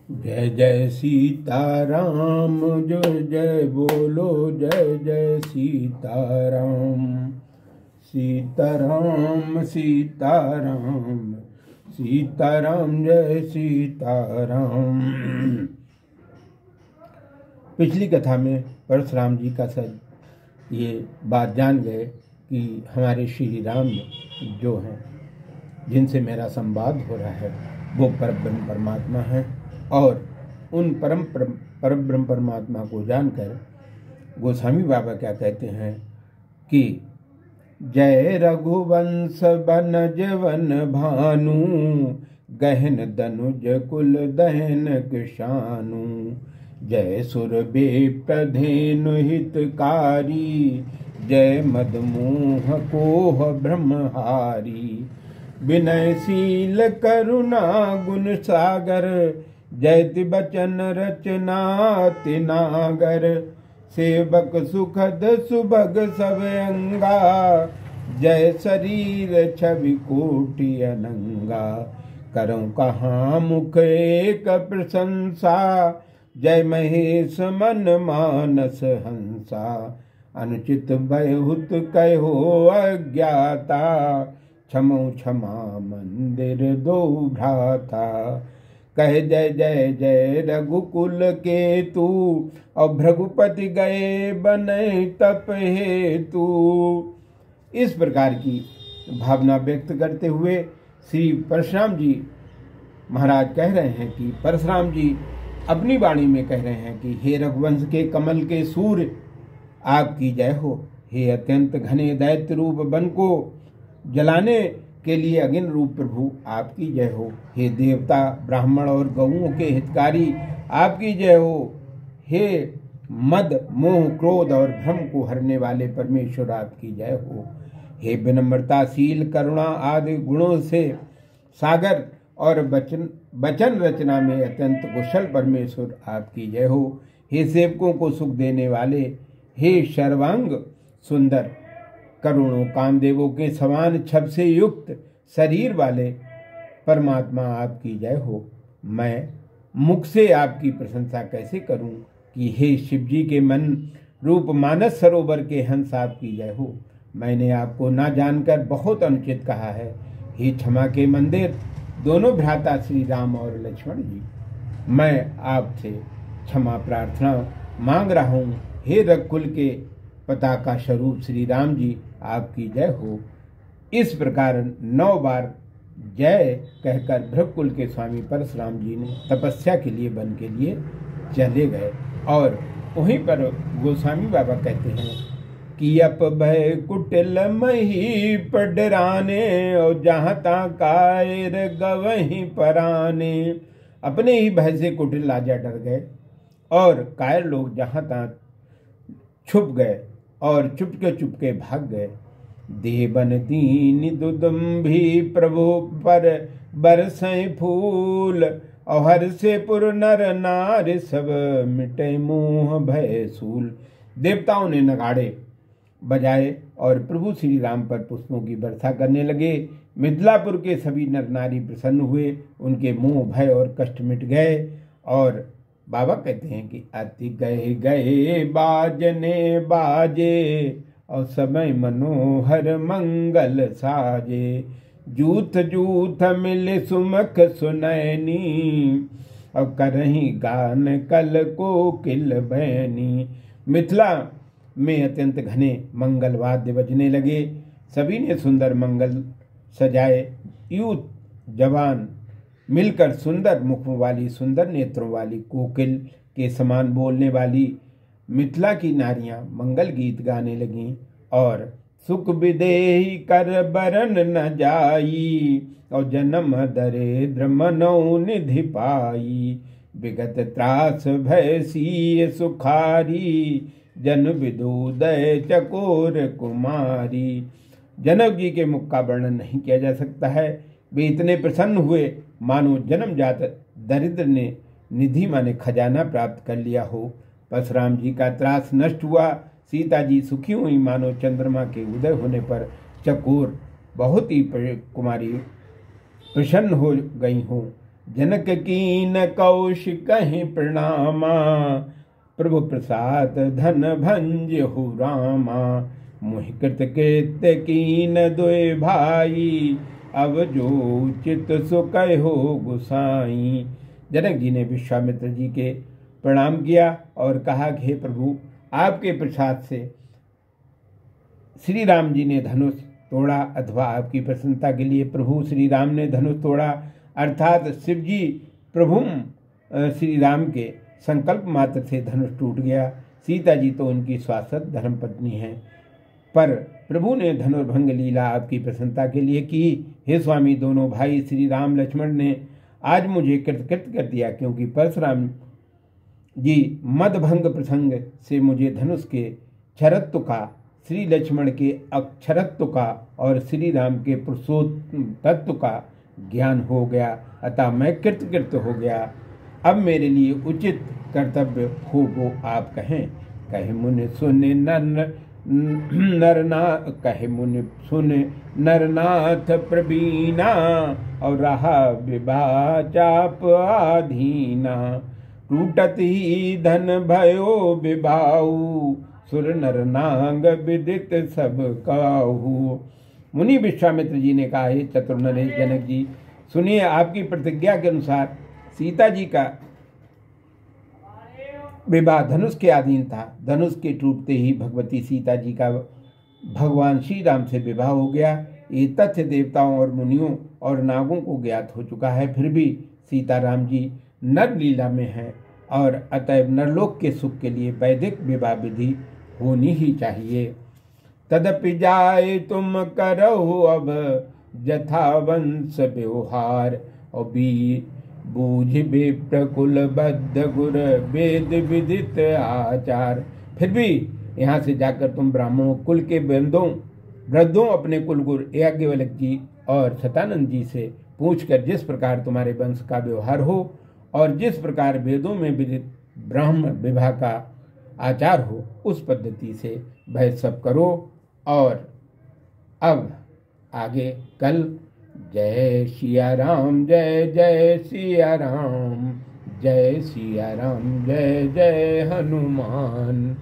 जय जय सीताराम, जय जय बोलो, जय जय सीताराम। सीताराम सीताराम सीताराम, जय सीताराम। पिछली कथा में परशुराम जी का सर ये बात जान गए कि हमारे श्री राम जो हैं, जिनसे मेरा संवाद हो रहा है, वो परब्रह्म परमात्मा हैं। और उन परब्रह्म परमात्मा को जानकर गोस्वामी बाबा क्या कहते हैं कि जय रघुवंश बनज वन भानु, गहन दनुज कुल दहन किशानु। जय सुरभि प्रधेनु हितकारी, जय मदमोह कोह ब्रह्महारी। विनयशील करुणा गुण सागर, जयति बचन रचना तिनागर। सेवक सुखद सुभग सब अंगा, जय शरीर छवि कोटि अनंगा। करूं कहाँ मुख एक प्रशंसा, जय महेश मन मानस हंसा। अनुचित बहुत कहो अज्ञाता, क्षमो क्षमा मंदिर दो भ्राता। कह जय जय जय रघुकुल के तू, और भृगुपति गए बने तप हेतु। इस प्रकार की भावना व्यक्त करते हुए श्री परशुराम जी महाराज कह रहे हैं कि परशुराम जी अपनी वाणी में कह रहे हैं कि हे रघुवंश के कमल के सूर्य, आपकी जय हो। हे अत्यंत घने दैत्य रूप वन को जलाने के लिए अगिन रूप प्रभु, आपकी जय हो। हे देवता ब्राह्मण और गौओं के हितकारी, आपकी जय हो। हे मद मोह क्रोध और भ्रम को हरने वाले परमेश्वर, आपकी जय हो। हे विनम्रताशील करुणा आदि गुणों से सागर और वचन रचना में अत्यंत कुशल परमेश्वर, आपकी जय हो। हे सेवकों को सुख देने वाले, हे सर्वांग सुंदर करोड़ों कामदेवों के समान छब से युक्त शरीर वाले परमात्मा, आपकी जय हो। मैं मुख से आपकी प्रशंसा कैसे करूं कि हे शिव जी के मन रूप मानस सरोवर के हंस, आपकी जय हो। मैंने आपको ना जानकर बहुत अनुचित कहा है। हे क्षमा के मंदिर दोनों भ्राता श्री राम और लक्ष्मण जी, मैं आपसे क्षमा प्रार्थना मांग रहा हूँ। हे रघुकुल के पताका स्वरूप श्री राम जी, आपकी जय हो। इस प्रकार 9 बार जय कहकर भृगुकुल के स्वामी परशुराम जी ने तपस्या के लिए वन के लिए चले गए। और वहीं पर गोस्वामी बाबा कहते हैं कि अप भय कुटिल मही पडराने, और जहाँ ता कायर गवहीं पराने। अपने ही भय से कुटिल राजा डर गए और कायर लोग जहाँ ता छुप गए और चुपके भाग गए। देवन दीन दुदुम्भी प्रभु पर बरसै फूल, और हर से पुर नर नार सब मिटे मोह भय सूल। देवताओं ने नगाड़े बजाए और प्रभु श्री राम पर पुष्पों की वर्षा करने लगे। मिथिलापुर के सभी नर नारी प्रसन्न हुए, उनके मोह भय और कष्ट मिट गए। और बाबा कहते हैं कि अति गए गए बाजने बाजे, और समय मनोहर मंगल साजे। जूथ जूथ मिल सुमख सुनैनी, और करही गान कल को किल बैनी। मिथिला में अत्यंत घने मंगल वाद्य बजने लगे। सभी ने सुंदर मंगल सजाए। यूथ जवान मिलकर सुंदर मुखों वाली, सुंदर नेत्रों वाली, कोकिल के समान बोलने वाली मिथिला की नारियां मंगल गीत गाने लगीं। और सुख विदेही कर बरन न जाई, और जन्म दरिद्र मनो निधि पाई। विगत त्रास भय सीय सुखारी, जन विदुदय चकोर कुमारी। जनक जी के मुख का वर्णन नहीं किया जा सकता है। वे इतने प्रसन्न हुए मानो जन्मजात दरिद्र ने निधि माने खजाना प्राप्त कर लिया हो। परशुराम जी का त्रास नष्ट हुआ। सीता जी सुखी हुई मानो चंद्रमा के उदय होने पर चकोर बहुत ही कुमारी प्रसन्न हो गई हो। जनक कीन कौशिक कहीं प्रणामा, प्रभु प्रसाद धन भंज हु रामा। मुहि कृत कृत्य कीन दुय भाई, अब जो चित सो कहो गुसाई। जनक जी ने विश्वामित्र जी के प्रणाम किया और कहा कि हे प्रभु, आपके प्रसाद से श्री राम जी ने धनुष तोड़ा, अथवा आपकी प्रसन्नता के लिए प्रभु श्री राम ने धनुष तोड़ा, अर्थात शिव जी प्रभु श्री राम के संकल्प मात्र से धनुष टूट गया। सीता जी तो उनकी शाश्वत धर्मपत्नी हैं, पर प्रभु ने धनुर्भंग लीला आपकी प्रसन्नता के लिए की। हे स्वामी, दोनों भाई श्री राम लक्ष्मण ने आज मुझे कृतकृत्य कर दिया, क्योंकि परशुराम जी मदभंग प्रसंग से मुझे धनुष के क्षरत्व का, श्री लक्ष्मण के अक्षरत्व का और श्री राम के पुरुषोत्तत्व का ज्ञान हो गया, अतः मैं कृतकृत्य हो गया। अब मेरे लिए उचित कर्तव्य हो वो आप कहें। कहे मुनि सुने कहे मुनि सुने नरनाथ प्रवीणा, और रहा विवाह चाप आधीना। टूटत ही धन भयो विभाऊ, सुर नर नांग विदित सब काहू। मुनि विश्वामित्र जी ने कहा, हे चतुर नरेश जनक जी, सुनिए, आपकी प्रतिज्ञा के अनुसार सीता जी का विवाह धनुष के अधीन था। धनुष के टूटते ही भगवती सीता जी का भगवान श्री राम से विवाह हो गया। ये तथ्य देवताओं और मुनियों और नागों को ज्ञात हो चुका है, फिर भी सीताराम जी नर लीला में हैं और अतएव नरलोक के सुख के लिए वैदिक विवाह विधि होनी ही चाहिए। तदपि जाए तुम करो अब यथा वंश व्यवहार, और बूझ विप्रकुल बद्ध गुर वेद विदित आचार। फिर भी यहाँ से जाकर तुम ब्राह्मणों कुल के वृद्धों अपने कुलगुरु याज्ञवल्क्य जी और सतानंद जी से पूछकर जिस प्रकार तुम्हारे वंश का व्यवहार हो और जिस प्रकार वेदों में विदित ब्राह्मण विवाह का आचार हो, उस पद्धति से वह सब करो। और अब आगे कल जय सिया राम, जय जय सिया राम, जय सिया राम, जय जय हनुमान।